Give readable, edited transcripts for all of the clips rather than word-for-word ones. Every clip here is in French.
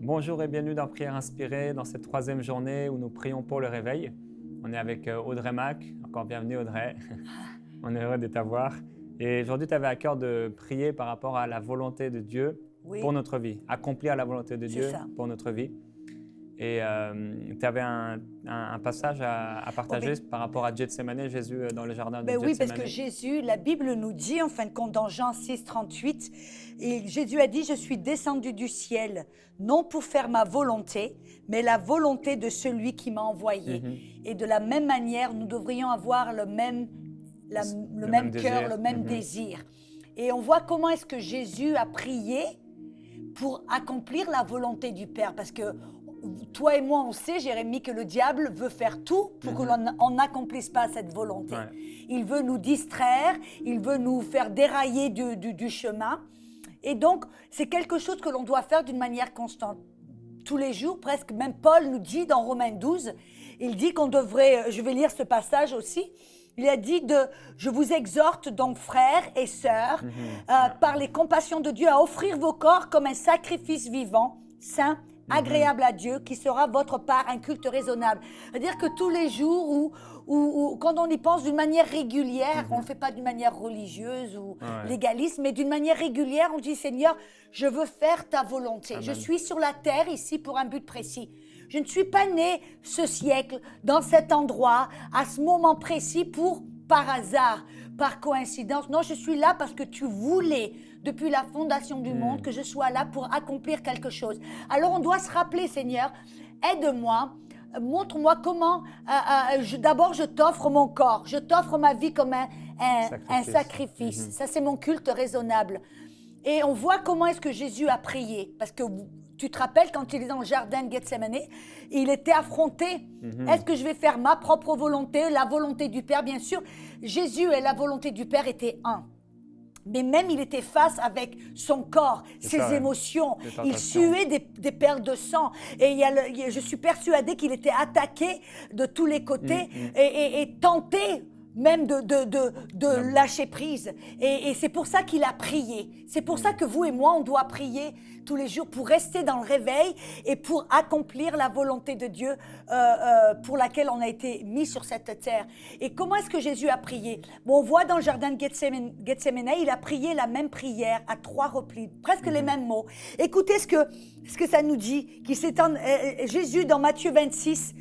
Bonjour et bienvenue dans Prière Inspirée, dans cette troisième journée où nous prions pour le réveil. On est avec Audrey Mac. Encore bienvenue Audrey, on est heureux de t'avoir. Et aujourd'hui, tu avais à cœur de prier par rapport à la volonté de Dieu pour notre vie, accomplir la volonté de Dieu pour notre vie. Et tu avais un passage à partager par rapport à Gethsémane, Jésus dans le jardin de Gethsémane. Oui, parce que Jésus, la Bible nous dit, en fin de compte, dans Jean 6, 38, et Jésus a dit « Je suis descendu du ciel, non pour faire ma volonté, mais la volonté de celui qui m'a envoyé. Et de la même manière, nous devrions avoir le même cœur, le même désir. Et on voit comment est-ce que Jésus a prié pour accomplir la volonté du Père, parce que toi et moi, on sait, Jérémie, que le diable veut faire tout pour que l'on n'accomplisse pas cette volonté. Ouais. Il veut nous distraire, il veut nous faire dérailler du chemin. Et donc, c'est quelque chose que l'on doit faire d'une manière constante. Tous les jours, presque, même Paul nous dit dans Romains 12, il dit qu'on devrait, je vais lire ce passage aussi, il a dit je vous exhorte donc frères et sœurs, par les compassions de Dieu, à offrir vos corps comme un sacrifice vivant, saint, agréable à Dieu, qui sera votre part un culte raisonnable. C'est-à-dire que tous les jours où quand on y pense d'une manière régulière, on ne le fait pas d'une manière religieuse ou légaliste, mais d'une manière régulière, on dit Seigneur, je veux faire ta volonté. Amen. Je suis sur la terre ici pour un but précis. Je ne suis pas né ce siècle, dans cet endroit, à ce moment précis par hasard, par coïncidence. Non, je suis là parce que tu voulais, depuis la fondation du monde, que je sois là pour accomplir quelque chose. Alors on doit se rappeler, Seigneur, aide-moi, montre-moi comment, d'abord je t'offre mon corps, je t'offre ma vie comme un sacrifice. Ça c'est mon culte raisonnable. Et on voit comment est-ce que Jésus a prié, parce que tu te rappelles quand il est dans le jardin de Gethsémane, il était affronté. Est-ce que je vais faire ma propre volonté, la volonté du Père? Bien sûr, Jésus et la volonté du Père étaient un. Mais même il était face avec son corps, ses émotions. Il suait des perles de sang. Et je suis persuadée qu'il était attaqué de tous les côtés et tenté même de lâcher prise. Et c'est pour ça qu'il a prié. C'est pour ça que vous et moi, on doit prier tous les jours pour rester dans le réveil et pour accomplir la volonté de Dieu pour laquelle on a été mis sur cette terre. Et comment est-ce que Jésus a prié? Bon, on voit dans le jardin de Gethsémane, il a prié la même prière à 3 reprises, presque les mêmes mots. Écoutez ce que ça nous dit, Jésus dans Matthieu 26,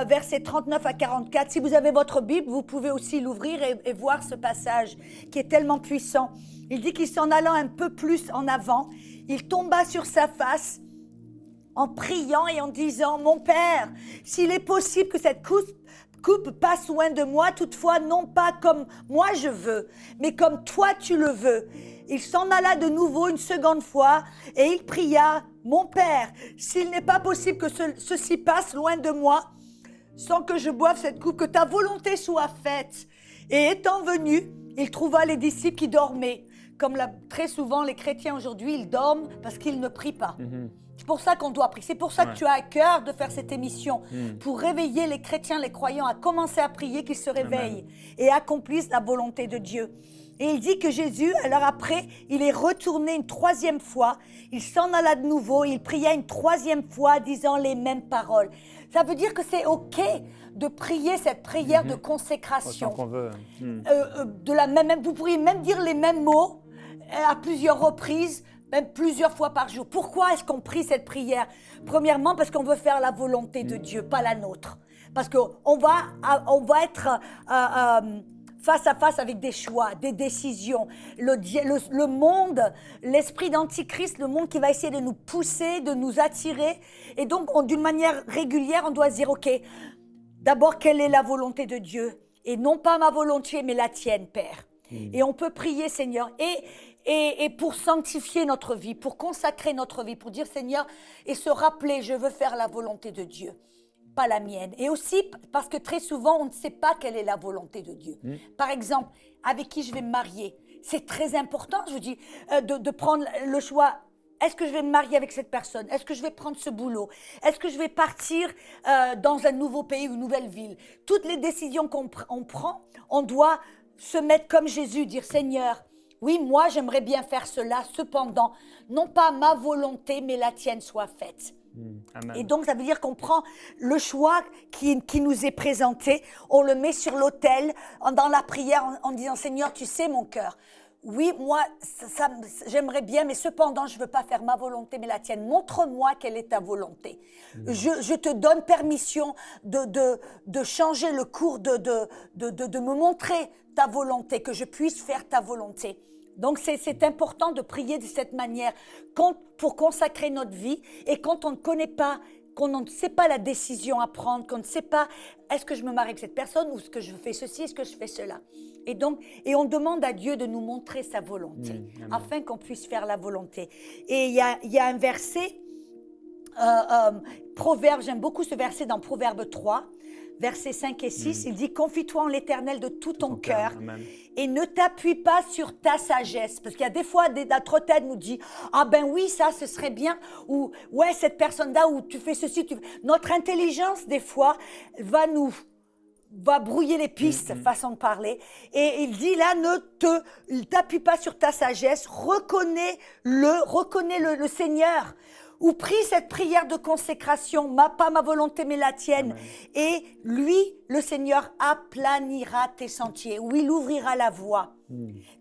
versets 39 à 44. Si vous avez votre Bible, vous pouvez aussi l'ouvrir et voir ce passage qui est tellement puissant. Il dit qu'il s'en allant un peu plus en avant, il tomba sur sa face en priant et en disant « Mon Père, s'il est possible que cette coupe passe loin de moi, toutefois non pas comme moi je veux, mais comme toi tu le veux. » Il s'en alla de nouveau une seconde fois et il pria « Mon Père, s'il n'est pas possible que ceci passe loin de moi, sans que je boive cette coupe, que ta volonté soit faite. » Et étant venu, il trouva les disciples qui dormaient. Comme très souvent les chrétiens aujourd'hui, ils dorment parce qu'ils ne prient pas. C'est pour ça qu'on doit prier. C'est pour ça que tu as à cœur de faire cette émission, pour réveiller les chrétiens, les croyants, à commencer à prier, qu'ils se réveillent et accomplissent la volonté de Dieu. Et il dit que Jésus, alors après, il est retourné une 3e fois, il s'en alla de nouveau, il pria une 3e fois, disant les mêmes paroles. Ça veut dire que c'est OK de prier cette prière de consécration. Autant qu'on veut. Vous pourriez même dire les mêmes mots à plusieurs reprises, même plusieurs fois par jour. Pourquoi est-ce qu'on prie cette prière? Premièrement, parce qu'on veut faire la volonté de Dieu, pas la nôtre. Parce qu'on va être face à face avec des choix, des décisions. Le monde, l'esprit d'Antichrist, le monde qui va essayer de nous pousser, de nous attirer. Et donc, d'une manière régulière, on doit se dire, OK, d'abord, quelle est la volonté de Dieu? Et non pas ma volonté, mais la tienne, Père. Et on peut prier, Seigneur, et pour sanctifier notre vie, pour consacrer notre vie, pour dire, Seigneur, et se rappeler, je veux faire la volonté de Dieu, pas la mienne. Et aussi parce que très souvent, on ne sait pas quelle est la volonté de Dieu. Par exemple, avec qui je vais me marier. C'est très important, je vous dis, de prendre le choix. Est-ce que je vais me marier avec cette personne? Est-ce que je vais prendre ce boulot? Est-ce que je vais partir dans un nouveau pays ou une nouvelle ville? Toutes les décisions qu'on prend, on doit se mettre comme Jésus, dire Seigneur, Oui, moi, j'aimerais bien faire cela. Cependant, non pas ma volonté, mais la tienne soit faite. Amen. Et donc, ça veut dire qu'on prend le choix qui nous est présenté, on le met sur l'autel dans la prière en disant, Seigneur, tu sais mon cœur. Oui, moi, j'aimerais bien, mais cependant, je ne veux pas faire ma volonté, mais la tienne. Montre-moi quelle est ta volonté. Je te donne permission de changer le cours, de me montrer ta volonté, que je puisse faire ta volonté. Donc, c'est important de prier de cette manière pour consacrer notre vie. Et quand on ne connaît pas, qu'on ne sait pas la décision à prendre, qu'on ne sait pas est-ce que je me marie avec cette personne ou est-ce que je fais ceci, est-ce que je fais cela. Et on demande à Dieu de nous montrer sa volonté afin qu'on puisse faire la volonté. Et il y a un verset, Proverbe, j'aime beaucoup ce verset dans Proverbe 3, versets 5 et 6, il dit « Confie-toi en l'Éternel de tout ton cœur et ne t'appuie pas sur ta sagesse. » Parce qu'il y a des fois, notre tête nous dit « Ah ben oui, ça, ce serait bien. » Ou « Ouais, cette personne-là, ou tu fais ceci. » Notre intelligence, des fois, va brouiller les pistes, façon de parler. Et il dit là, ne t'appuie pas sur ta sagesse, reconnais le Seigneur. Ou prie cette prière de consécration, pas ma volonté mais la tienne. Amen. Et lui, le Seigneur, aplanira tes sentiers, ou il ouvrira la voie.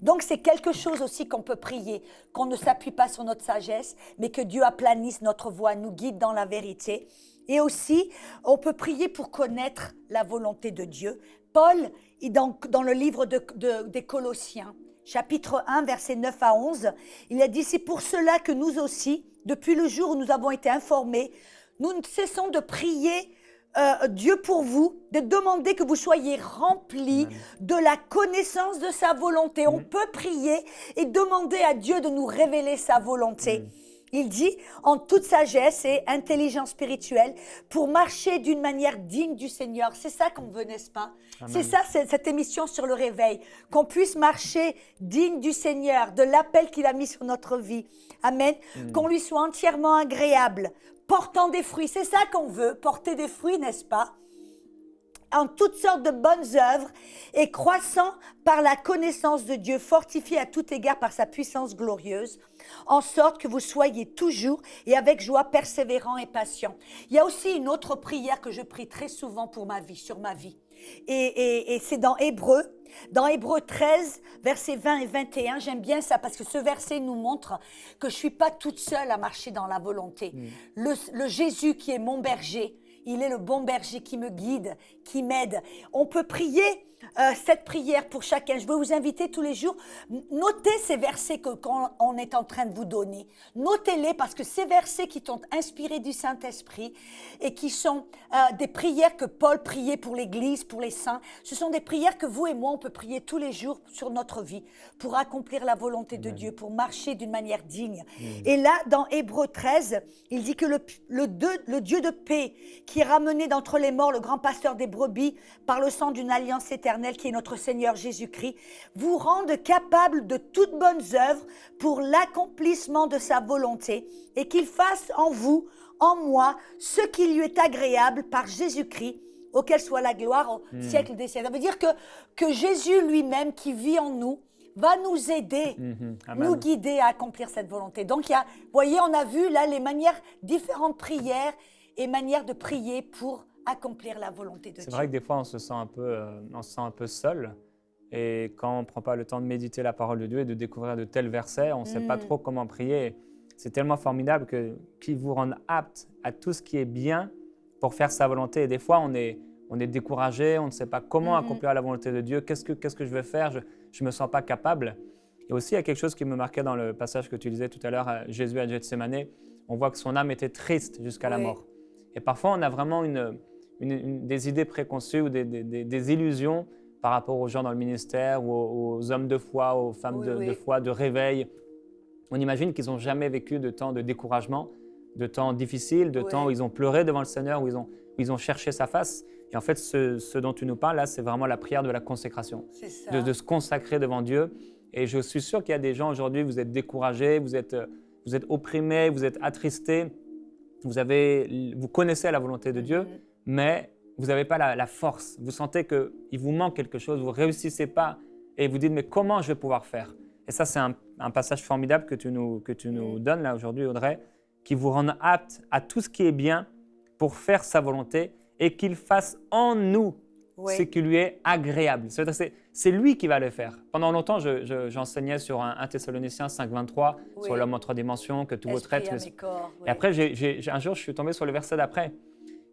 Donc c'est quelque chose aussi qu'on peut prier, qu'on ne s'appuie pas sur notre sagesse, mais que Dieu aplanisse notre voie, nous guide dans la vérité. Et aussi, on peut prier pour connaître la volonté de Dieu. Paul, dans le livre des Colossiens, chapitre 1, versets 9 à 11, il a dit « C'est pour cela que nous aussi, depuis le jour où nous avons été informés, nous ne cessons de prier Dieu pour vous, de demander que vous soyez remplis de la connaissance de sa volonté. » On peut prier et demander à Dieu de nous révéler sa volonté. Il dit, en toute sagesse et intelligence spirituelle, pour marcher d'une manière digne du Seigneur. C'est ça qu'on veut, n'est-ce pas? Amen. C'est ça, cette émission sur le réveil. Qu'on puisse marcher digne du Seigneur, de l'appel qu'il a mis sur notre vie. Amen. Qu'on lui soit entièrement agréable, portant des fruits. C'est ça qu'on veut, porter des fruits, n'est-ce pas? En toutes sortes de bonnes œuvres et croissant par la connaissance de Dieu, fortifié à tout égard par sa puissance glorieuse, en sorte que vous soyez toujours et avec joie persévérants et patients. Il y a aussi une autre prière que je prie très souvent pour ma vie, sur ma vie. Et c'est dans Hébreux 13, versets 20 et 21. J'aime bien ça parce que ce verset nous montre que je ne suis pas toute seule à marcher dans la volonté. Le Jésus qui est mon berger, il est le bon berger qui me guide, qui m'aide. On peut prier cette prière pour chacun. Je veux vous inviter tous les jours, notez ces versets qu'on est en train de vous donner. Notez-les parce que ces versets qui t'ont inspiré du Saint-Esprit et qui sont des prières que Paul priait pour l'Église, pour les saints, ce sont des prières que vous et moi, on peut prier tous les jours sur notre vie pour accomplir la volonté de Dieu, pour marcher d'une manière digne. Et là, dans Hébreux 13, il dit que le Dieu de paix qui ramenait d'entre les morts le grand pasteur des brebis par le sang d'une alliance éternelle qui est notre Seigneur Jésus-Christ, vous rende capable de toutes bonnes œuvres pour l'accomplissement de sa volonté et qu'il fasse en vous, en moi, ce qui lui est agréable par Jésus-Christ, auquel soit la gloire au siècle des siècles. Ça veut dire que Jésus lui-même qui vit en nous va nous aider, nous guider à accomplir cette volonté. Donc, vous voyez, on a vu là les différentes prières et manières de prier pour accomplir la volonté de Dieu. C'est vrai que des fois, on se sent un peu seul. Et quand on ne prend pas le temps de méditer la parole de Dieu et de découvrir de tels versets, on ne sait pas trop comment prier. C'est tellement formidable qu'il vous rende apte à tout ce qui est bien pour faire sa volonté. Et des fois, on est découragé, on ne sait pas comment accomplir la volonté de Dieu. Qu'est-ce que je vais faire? Je ne me sens pas capable. Et aussi, il y a quelque chose qui me marquait dans le passage que tu disais tout à l'heure, Jésus à Gethsémanée. On voit que son âme était triste jusqu'à la mort. Et parfois, on a vraiment des idées préconçues ou des illusions par rapport aux gens dans le ministère ou aux hommes de foi, aux femmes de foi, de réveil. On imagine qu'ils n'ont jamais vécu de temps de découragement, de temps difficiles, de temps où ils ont pleuré devant le Seigneur, où ils ont cherché sa face. Et en fait, ce dont tu nous parles là, c'est vraiment la prière de la consécration, de se consacrer devant Dieu. Et je suis sûr qu'il y a des gens aujourd'hui, vous êtes découragés, vous êtes opprimés, vous êtes attristés, vous connaissez la volonté de Dieu, mais vous n'avez pas la force. Vous sentez qu'il vous manque quelque chose, vous ne réussissez pas et vous dites « mais comment je vais pouvoir faire ?» Et ça, c'est un passage formidable que tu nous donnes là aujourd'hui, Audrey, qui vous rend apte à tout ce qui est bien pour faire sa volonté et qu'il fasse en nous ce qui lui est agréable. C'est lui qui va le faire. Pendant longtemps, j'enseignais sur 1 Thessaloniciens 5,23, sur l'homme en 3 dimensions, que tous vos traits... Et après, un jour, je suis tombé sur le verset d'après,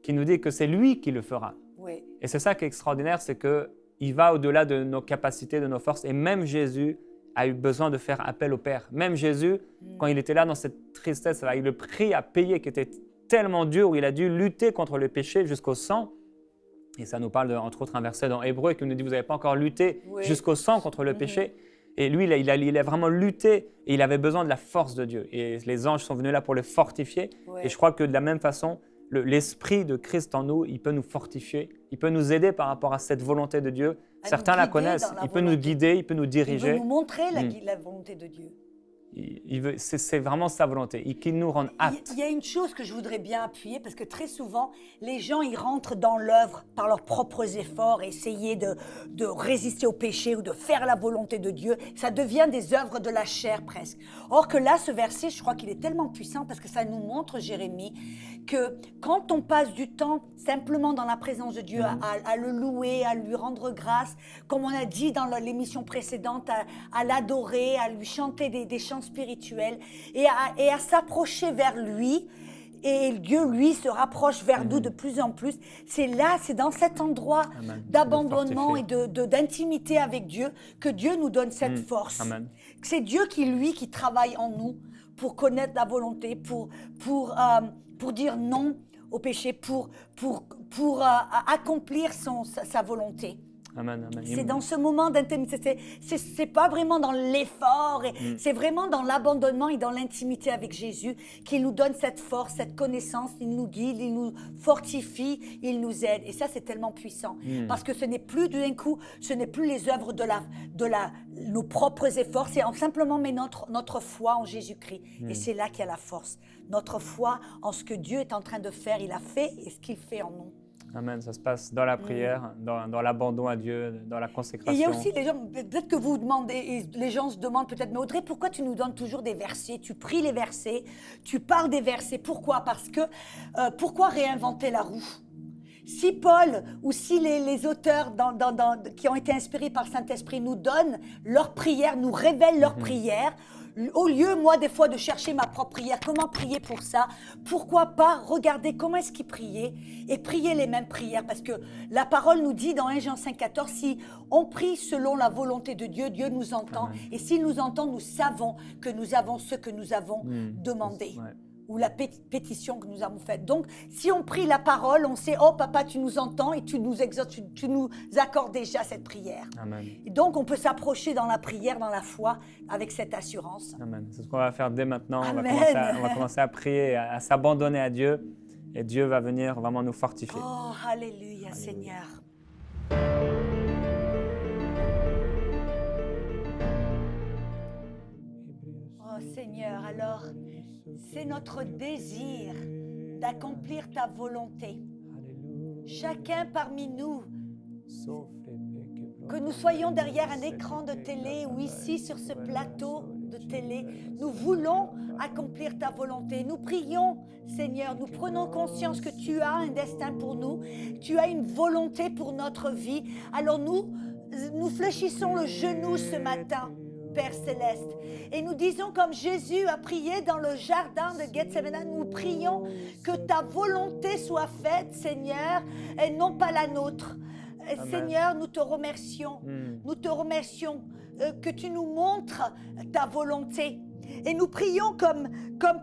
qui nous dit que c'est lui qui le fera. Oui. Et c'est ça qui est extraordinaire, c'est qu'il va au-delà de nos capacités, de nos forces. Et même Jésus a eu besoin de faire appel au Père. Même Jésus, quand il était là dans cette tristesse, il a eu le prix à payer qui était tellement dur, où il a dû lutter contre le péché jusqu'au sang. Et ça nous parle, entre autres, un verset dans Hébreux qui nous dit « Vous n'avez pas encore lutté jusqu'au sang contre le péché ». Et lui, il a vraiment lutté et il avait besoin de la force de Dieu. Et les anges sont venus là pour le fortifier. Et je crois que de la même façon, l'Esprit de Christ en nous, il peut nous fortifier, il peut nous aider par rapport à cette volonté de Dieu. Certains la connaissent, il peut nous guider, il peut nous diriger. Il veut nous montrer la volonté de Dieu. C'est vraiment sa volonté, qu'il nous rende aptes. Il y a une chose que je voudrais bien appuyer, parce que très souvent, les gens, ils rentrent dans l'œuvre par leurs propres efforts, essayer de résister au péché ou de faire la volonté de Dieu. Ça devient des œuvres de la chair presque. Or que là, ce verset, je crois qu'il est tellement puissant parce que ça nous montre, Jérémie, que quand on passe du temps simplement dans la présence de Dieu, à le louer, à lui rendre grâce, comme on a dit dans l'émission précédente, à l'adorer, à lui chanter des chants spirituels et à s'approcher vers lui, et Dieu, lui, se rapproche vers nous de plus en plus. C'est dans cet endroit d'abandonnement et d'intimité avec Dieu que Dieu nous donne cette force. Amen. C'est Dieu qui travaille en nous pour connaître la volonté, pour dire non au péché, pour accomplir sa volonté. Amen, amen. C'est dans ce moment d'intimité, c'est pas vraiment dans l'effort, c'est vraiment dans l'abandonnement et dans l'intimité avec Jésus qu'il nous donne cette force, cette connaissance, il nous guide, il nous fortifie, il nous aide. Et ça, c'est tellement puissant, parce que ce n'est plus d'un coup, ce n'est plus les œuvres de nos propres efforts, c'est simplement notre foi en Jésus-Christ. Et c'est là qu'il y a la force. Notre foi en ce que Dieu est en train de faire, il a fait et ce qu'il fait en nous. Amen, ça se passe dans la prière, dans l'abandon à Dieu, dans la consécration. Et il y a aussi les gens, peut-être que vous demandez, et les gens se demandent peut-être, mais Audrey, pourquoi tu nous donnes toujours des versets? Tu pries les versets, tu parles des versets. Pourquoi? Parce que, pourquoi réinventer la roue? Si Paul ou si les auteurs qui ont été inspirés par le Saint-Esprit nous donnent leurs prières, nous révèlent leurs prières, au lieu, moi, des fois, de chercher ma propre prière, comment prier pour ça, pourquoi pas regarder comment est-ce qu'ils priaient et prier les mêmes prières, parce que la parole nous dit dans 1 Jean 5,14, si on prie selon la volonté de Dieu, Dieu nous entend, et s'il nous entend, nous savons que nous avons ce que nous avons demandé. Ou la pétition que nous avons faite. Donc, si on prie la parole, on sait, oh papa, tu nous entends et tu nous exhortes, tu nous accordes déjà cette prière. Amen. Et donc, on peut s'approcher dans la prière, dans la foi, avec cette assurance. Amen. C'est ce qu'on va faire dès maintenant. Amen. On va commencer à prier, à s'abandonner à Dieu. Et Dieu va venir vraiment nous fortifier. Oh, alléluia, Seigneur. Oh, Seigneur, alors... c'est notre désir d'accomplir ta volonté. Chacun parmi nous, que nous soyons derrière un écran de télé ou ici sur ce plateau de télé, nous voulons accomplir ta volonté. Nous prions, Seigneur, nous prenons conscience que tu as un destin pour nous, tu as une volonté pour notre vie. Alors nous fléchissons le genou ce matin, Père Céleste, et nous disons comme Jésus a prié dans le jardin de Gethsémane, nous prions que ta volonté soit faite, Seigneur, et non pas la nôtre. Amen. Seigneur, nous te remercions. Nous te remercions que tu nous montres ta volonté. Et nous prions comme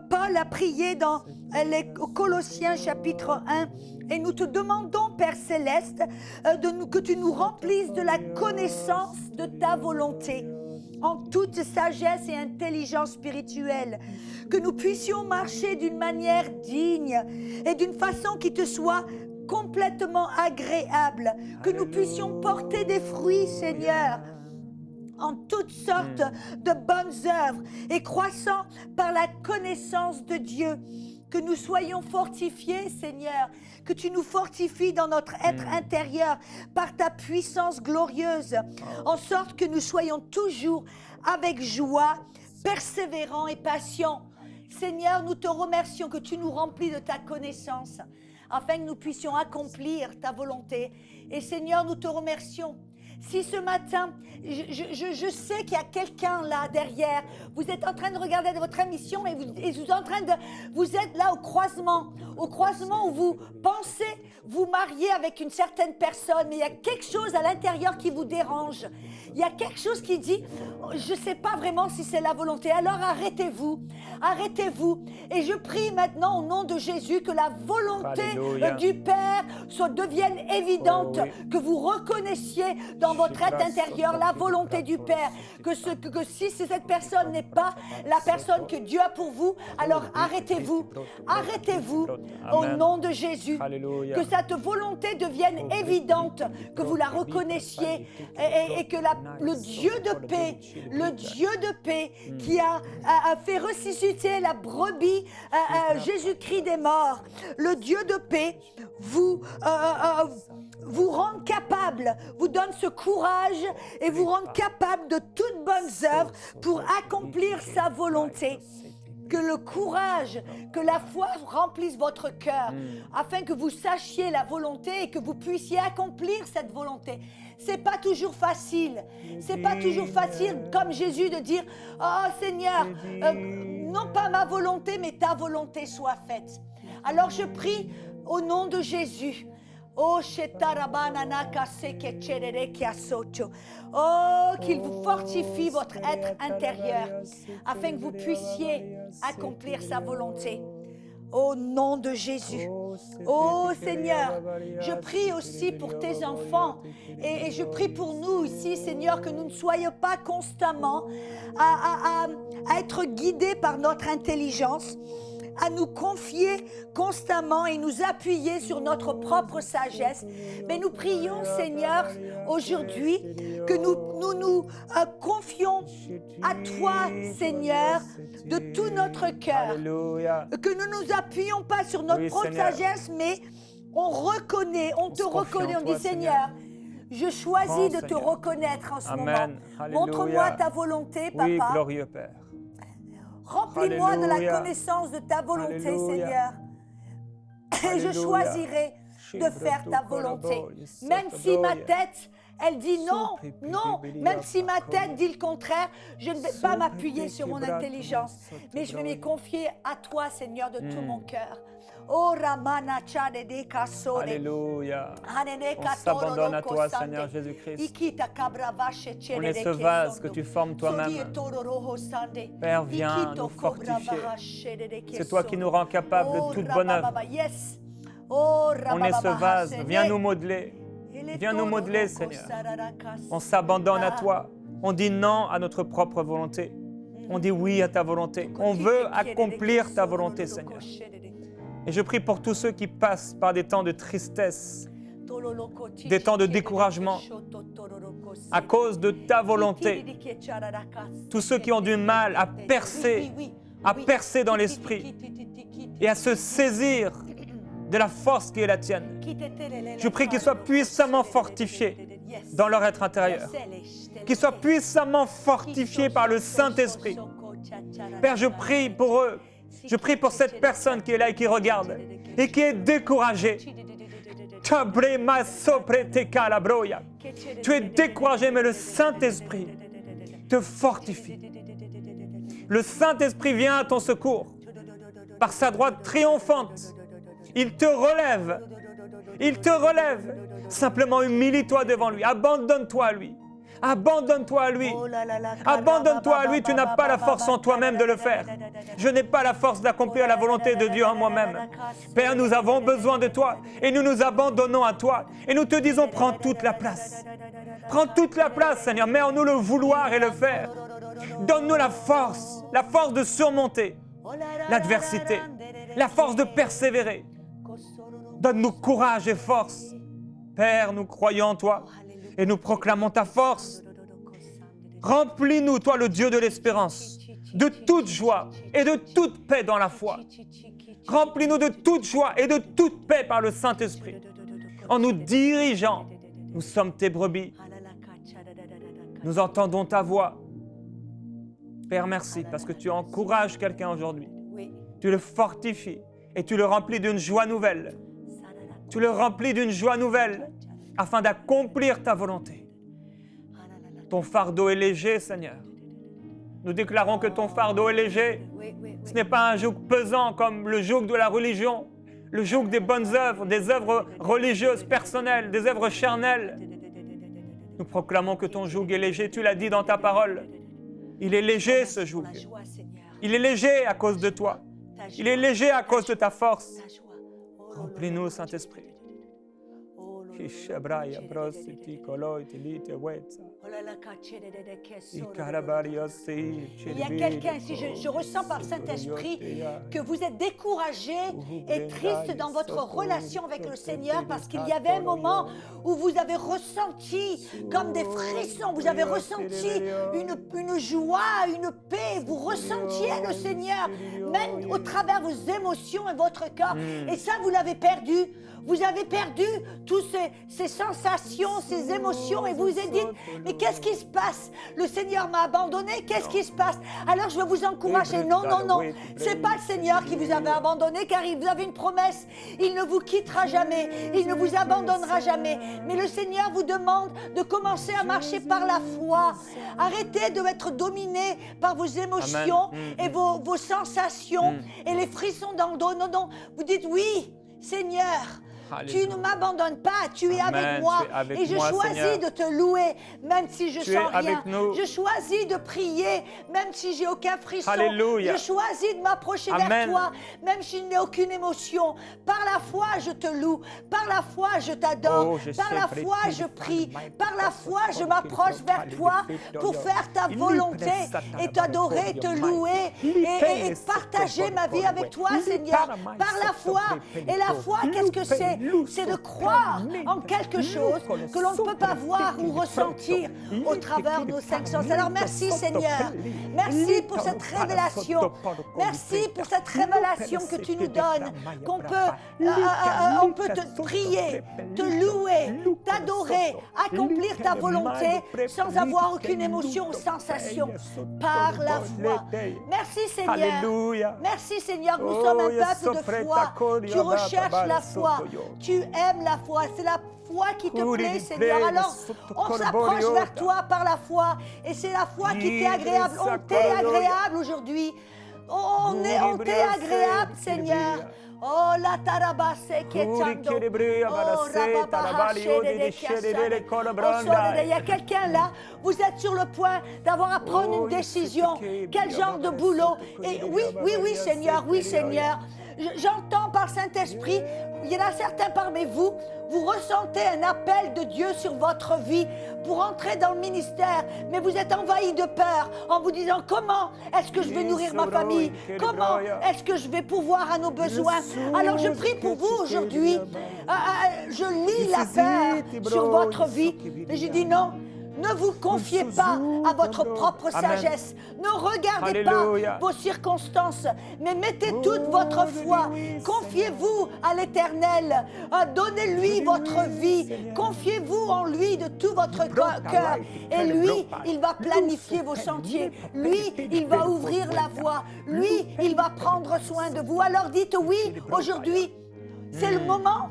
Paul a prié dans les Colossiens chapitre 1. Et nous te demandons, Père Céleste, que tu nous remplisses de la connaissance de ta volonté, en toute sagesse et intelligence spirituelle, que nous puissions marcher d'une manière digne et d'une façon qui te soit complètement agréable, que nous puissions porter des fruits, Seigneur, en toutes sortes de bonnes œuvres et croissant par la connaissance de Dieu, que nous soyons fortifiés, Seigneur, que tu nous fortifies dans notre être intérieur par ta puissance glorieuse, en sorte que nous soyons toujours avec joie, persévérants et patients. Seigneur, nous te remercions que tu nous remplis de ta connaissance, afin que nous puissions accomplir ta volonté. Et Seigneur, nous te remercions. Si ce matin, je sais qu'il y a quelqu'un là derrière, vous êtes en train de regarder votre émission et vous êtes là au croisement où vous pensez vous marier avec une certaine personne, mais il y a quelque chose à l'intérieur qui vous dérange. Il y a quelque chose qui dit, je ne sais pas vraiment si c'est la volonté. Alors arrêtez-vous. Et je prie maintenant au nom de Jésus que la volonté du Père devienne évidente, que vous reconnaissiez dans votre être intérieur la volonté du Père, que si cette personne n'est pas la personne que Dieu a pour vous, alors arrêtez-vous au nom de Jésus, que cette volonté devienne évidente, que vous la reconnaissiez et que le Dieu de paix qui a fait ressusciter la brebis Jésus-Christ des morts, le Dieu de paix vous rende capable, vous donne ce courage et vous rende capable de toutes bonnes œuvres pour accomplir sa volonté. Que le courage, que la foi remplisse votre cœur, afin que vous sachiez la volonté et que vous puissiez accomplir cette volonté. C'est pas toujours facile. C'est pas toujours facile, comme Jésus, de dire « Oh Seigneur, non pas ma volonté, mais ta volonté soit faite. » Alors je prie au nom de Jésus. Oh, qu'il vous fortifie votre être intérieur afin que vous puissiez accomplir sa volonté. Au nom de Jésus. Oh Seigneur, je prie aussi pour tes enfants et je prie pour nous ici, Seigneur, que nous ne soyons pas constamment à être guidés par notre intelligence, à nous confier constamment et nous appuyer sur notre propre sagesse. Mais nous prions, Seigneur, aujourd'hui, que nous confions à toi, Seigneur, de tout notre cœur. Que nous ne nous appuyons pas sur notre propre sagesse, mais on te reconnaît, on dit, Seigneur, je choisis de te reconnaître en ce moment. Montre-moi ta volonté, Papa. Oui, glorieux Père. Remplis-moi de la connaissance de ta volonté, Seigneur. Et je choisirai de faire ta volonté. Même si ma tête, elle dit non, non. Même si ma tête dit le contraire, je ne vais pas m'appuyer sur mon intelligence. Mais je vais me confier à toi, Seigneur, de tout mon cœur. Alléluia. On s'abandonne à toi, Seigneur Jésus-Christ. On est ce vase que tu formes toi-même. Père, viens nous fortifier. C'est toi qui nous rends capables de toute bonne œuvre. On est ce vase. Viens nous modeler. Viens nous modeler, Seigneur. On s'abandonne à toi. On dit non à notre propre volonté. On dit oui à ta volonté. On veut accomplir ta volonté, Seigneur. Et je prie pour tous ceux qui passent par des temps de tristesse, des temps de découragement, à cause de ta volonté. Tous ceux qui ont du mal à percer dans l'esprit et à se saisir de la force qui est la tienne. Je prie qu'ils soient puissamment fortifiés dans leur être intérieur, qu'ils soient puissamment fortifiés par le Saint-Esprit. Père, je prie pour eux. Je prie pour cette personne qui est là et qui regarde et qui est découragée. Tu es découragé, mais le Saint-Esprit te fortifie. Le Saint-Esprit vient à ton secours par sa droite triomphante. Il te relève. Il te relève. Simplement humilie-toi devant lui. Abandonne-toi à lui. Abandonne-toi à lui. Abandonne-toi à lui. Tu n'as pas la force en toi-même de le faire. Je n'ai pas la force d'accomplir la volonté de Dieu en moi-même. Père, nous avons besoin de toi et nous nous abandonnons à toi. Et nous te disons, prends toute la place. Prends toute la place, Seigneur. Mets en nous le vouloir et le faire. Donne-nous la force de surmonter l'adversité, la force de persévérer. Donne-nous courage et force. Père, nous croyons en toi et nous proclamons ta force. Remplis-nous, toi, le Dieu de l'espérance. de toute joie et de toute paix dans la foi. Remplis-nous de toute joie et de toute paix par le Saint-Esprit. En nous dirigeant, nous sommes tes brebis. Nous entendons ta voix. Père, merci parce que tu encourages quelqu'un aujourd'hui. Tu le fortifies et tu le remplis d'une joie nouvelle. Tu le remplis d'une joie nouvelle afin d'accomplir ta volonté. Ton fardeau est léger, Seigneur. Nous déclarons que ton fardeau est léger. Ce n'est pas un joug pesant comme le joug de la religion, le joug des bonnes œuvres, des œuvres religieuses personnelles, des œuvres charnelles. Nous proclamons que ton joug est léger. Tu l'as dit dans ta parole. Il est léger, ce joug. Il est léger à cause de toi. Il est léger à cause de ta force. Remplis-nous, Saint-Esprit. Il y a quelqu'un ici, je ressens par Saint-Esprit que vous êtes découragé et triste dans votre relation avec le Seigneur parce qu'il y avait un moment où vous avez ressenti comme des frissons, vous avez ressenti une joie, une paix, vous ressentiez le Seigneur même au travers de vos émotions et votre corps. Et ça, vous l'avez perdu. Vous avez perdu toutes ces sensations, ces émotions et vous vous êtes dit, mais qu'est-ce qui se passe? Le Seigneur m'a abandonné, qu'est-ce qui se passe? Alors je vais vous encourager, non, c'est pas le Seigneur qui vous avait abandonné car il vous avait une promesse, il ne vous quittera jamais, il ne vous abandonnera jamais. Mais le Seigneur vous demande de commencer à marcher par la foi. Arrêtez d'être dominé par vos émotions et vos sensations et les frissons dans le dos. Non, vous dites oui, Seigneur. Tu ne m'abandonnes pas, tu es avec moi et je choisis de te louer même si je sens rien. Je choisis de prier même si j'ai aucun frisson. Alléluia. Je choisis de m'approcher vers toi même si je n'ai aucune émotion. Par la foi, je te loue. Par la foi, je t'adore. Par la foi, je prie. Par la foi, je m'approche vers toi pour faire ta volonté et t'adorer, te louer et partager ma vie avec toi, Seigneur. Par la foi. Et la foi, qu'est-ce que c'est? C'est de croire en quelque chose que l'on ne peut pas voir ou ressentir au travers de nos cinq sens. Alors merci Seigneur, merci pour cette révélation, merci pour cette révélation que tu nous donnes, qu'on peut te prier, te louer, t'adorer, accomplir ta volonté sans avoir aucune émotion ou sensation par la foi. Merci Seigneur, merci Seigneur, nous sommes un peuple de foi, tu recherches la foi. Tu aimes la foi, c'est la foi qui te plaît, Seigneur. Alors, on s'approche vers toi par la foi et c'est la foi qui t'est agréable. On t'est agréable aujourd'hui. On t'est agréable, Seigneur. Oh, la tarabase qui est il y a quelqu'un là, vous êtes sur le point d'avoir à prendre une décision. Quel genre de boulot? Et oui, Seigneur, oui, Seigneur. J'entends par Saint-Esprit, il y en a certains parmi vous, vous ressentez un appel de Dieu sur votre vie pour entrer dans le ministère, mais vous êtes envahi de peur en vous disant comment est-ce que je vais nourrir ma famille? Comment est-ce que je vais pourvoir à nos besoins? Alors je prie pour vous aujourd'hui, je lis la peur sur votre vie et je dis non. Ne vous confiez pas à votre propre sagesse. Ne regardez pas vos circonstances, mais mettez toute votre foi. Confiez-vous à l'Éternel. Donnez-lui votre vie. Confiez-vous en lui de tout votre cœur. Et lui, il va planifier vos sentiers. Lui, il va ouvrir la voie. Lui, il va prendre soin de vous. Alors dites oui aujourd'hui. C'est le moment,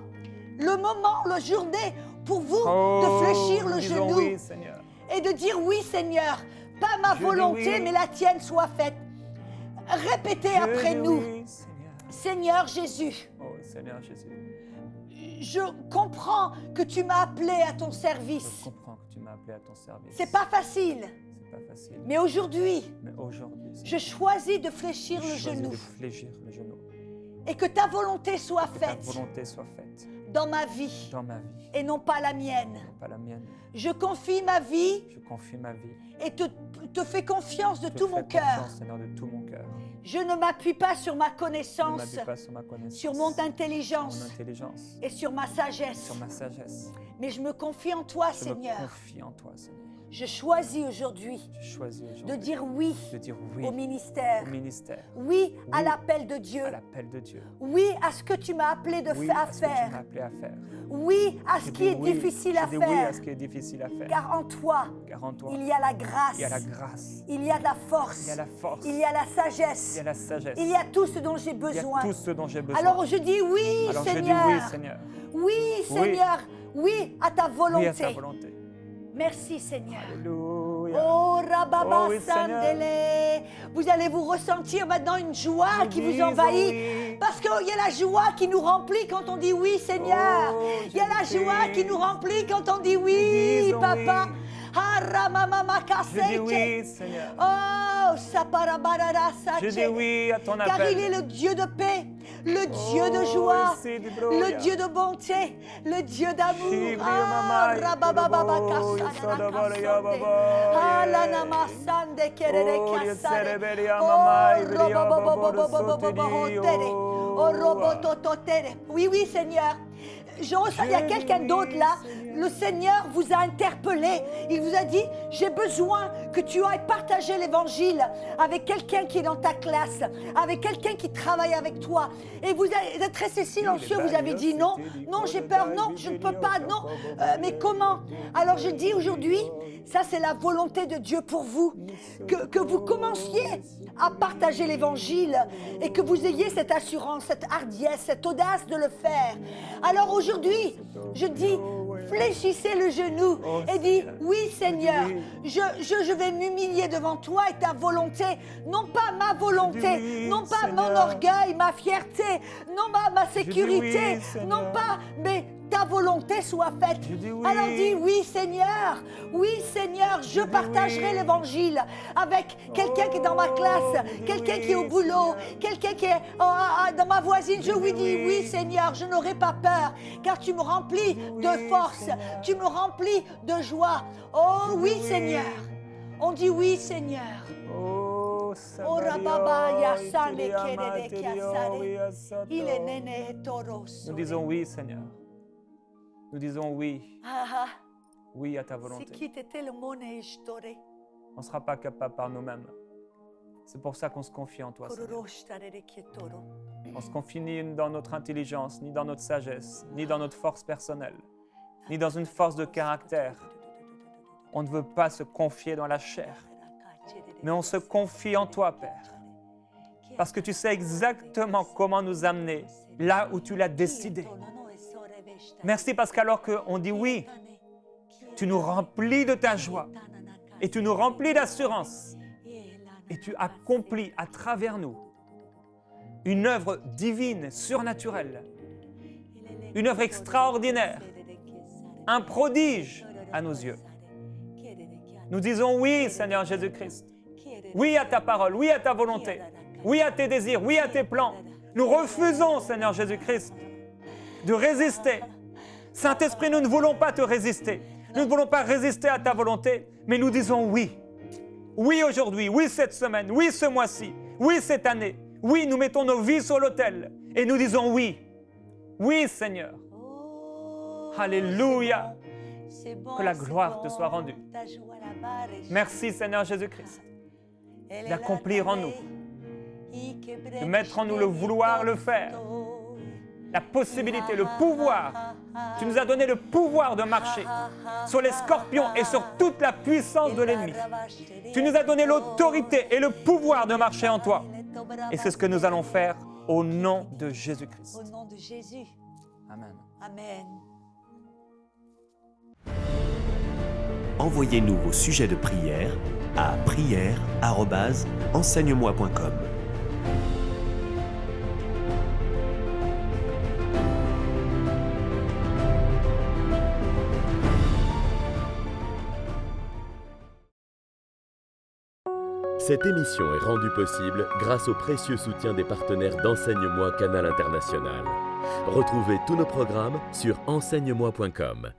la journée pour vous de fléchir le genou et de dire oui Seigneur, pas ma volonté mais la tienne soit faite. Répétez après nous, Seigneur Jésus. Oh Seigneur Jésus. Je comprends que tu m'as appelé à ton service. Je comprends que tu m'as appelé à ton service. C'est pas facile. C'est pas facile. Mais aujourd'hui, je choisis de fléchir le genou. Et que ta volonté soit faite. Dans ma vie. Et non pas la mienne. Je confie ma vie. Et te fais confiance de tout mon cœur. Je ne m'appuie pas sur ma connaissance, sur mon intelligence et sur ma sagesse. Mais je me confie en toi, Seigneur. Je choisis aujourd'hui Je choisis de aujourd'hui dire oui de dire oui au ministère. au ministère, Oui à Oui l'appel de Dieu. à l'appel de Dieu. Oui à ce que tu m'as appelé Oui à à ce que tu m'as faire. appelé à faire. Oui à Je ce dis qui est oui, difficile je à dis oui faire. à ce qui est difficile à faire. Car en toi, Car en toi, il y a la grâce. il y a la grâce, Il y a de la force. il y a la force, Il y a la il sagesse. y a la sagesse, Il y a tout ce dont j'ai il y a besoin. tout ce dont j'ai besoin. Alors je dis oui, Alors je dis Seigneur. oui, Seigneur. Oui, Seigneur. Oui à ta Oui volonté. à ta volonté. Merci, Seigneur. Alléluia. Oh, Rababa Oh oui, Seigneur. Sandele. Vous allez vous ressentir maintenant une joie qui vous disons envahit. oui. Parce qu'il y a la joie qui nous remplit quand on dit oui, Seigneur. Oh, Il y a la joie qui nous remplit quand on dit oui, disons Papa. oui. Ah, Ramamama Je dis Kaseke. oui, Seigneur. Oh, Saparabarara Je dis Sache. oui à ton Car il est appel. le Dieu de paix, le Dieu de Oh, joie, ici, di gloria. le Dieu de bonté, le Dieu d'amour. Shibri Ah, mamai, Rabababa kurubo, Kasana Yosadabara Kasande. Yababa, Ah, la yeah. namasande kerere Oh, kasare. Yetsereberi Oh, Amamai, Bria robobobobobobobobobotere. Sotedio. Oh, robotototere. Oui, oui, Seigneur. Je ressens, il y a Je quelqu'un dis d'autre oui, là. Seigneur. Le Seigneur vous a interpellé. Il vous a dit, j'ai besoin que tu ailles partager l'évangile avec quelqu'un qui est dans ta classe, avec quelqu'un qui travaille avec toi. Et vous êtes resté silencieux, vous avez dit non, non, j'ai peur, non, je ne peux pas, non. Mais comment? Alors je dis aujourd'hui, ça c'est la volonté de Dieu pour vous, que vous commenciez à partager l'évangile et que vous ayez cette assurance, cette hardiesse, cette audace de le faire. Alors aujourd'hui, je dis, fléchissez le genou et dis, oui Seigneur, je vais m'humilier devant toi et ta volonté, non pas ma volonté, oui, non pas mon Seigneur. orgueil, ma fierté, non pas ma sécurité, oui, Seigneur. non pas, mais ta volonté soit faite. Je dis oui. Alors dis oui Seigneur, je dis partagerai oui. l'évangile avec quelqu'un qui est dans ma classe, je dis quelqu'un oui, qui est au boulot, Seigneur. quelqu'un qui est dans ma voisine. Je lui dis oui. oui Seigneur, je n'aurai pas peur car tu me remplis oui, de force, Seigneur. tu me remplis de joie. Oh oui oui. Seigneur, on dit oui Seigneur. Oh, Oh Sabaria, rababa yasane Itiriama, kerede Tirio, kiasare. Yasato. Il est néné toros. Nous disons oui, Seigneur. Nous disons oui. Ah, Oui à ta c'est volonté. qui t'était le mone ishtore. On ne sera pas capable par nous-mêmes. C'est pour ça qu'on se confie en toi, Seigneur. Kororostarere kietoro. On se confie ni dans notre intelligence, ni dans notre sagesse, ni dans notre force personnelle, ni dans une force de caractère. On ne veut pas se confier dans la chair, mais on se confie en toi, Père, parce que tu sais exactement comment nous amener là où tu l'as décidé. Merci parce qu'alors qu'on dit oui, tu nous remplis de ta joie et tu nous remplis d'assurance et tu accomplis à travers nous une œuvre divine, surnaturelle, une œuvre extraordinaire, un prodige à nos yeux. Nous disons oui, Seigneur Jésus-Christ. Oui à ta parole, oui à ta volonté, oui à tes désirs, oui à tes plans. Nous refusons, Seigneur Jésus-Christ, de résister. Saint-Esprit, nous ne voulons pas te résister. Nous ne voulons pas résister à ta volonté, mais nous disons oui. Oui aujourd'hui, oui cette semaine, oui ce mois-ci, oui cette année. Oui, nous mettons nos vies sur l'autel et nous disons oui. Oui, Seigneur. Alléluia. Que la gloire te soit rendue. Merci, Seigneur Jésus-Christ, d'accomplir en nous, de mettre en nous le vouloir le faire, la possibilité, le pouvoir. Tu nous as donné le pouvoir de marcher sur les scorpions et sur toute la puissance de l'ennemi. Tu nous as donné l'autorité et le pouvoir de marcher en toi. Et c'est ce que nous allons faire au nom de Jésus-Christ. Au nom de Jésus. Amen. Amen. Envoyez-nous vos sujets de prière à prière@enseigne-moi.com. Cette émission est rendue possible grâce au précieux soutien des partenaires d'Enseigne-moi Canal International. Retrouvez tous nos programmes sur enseigne-moi.com.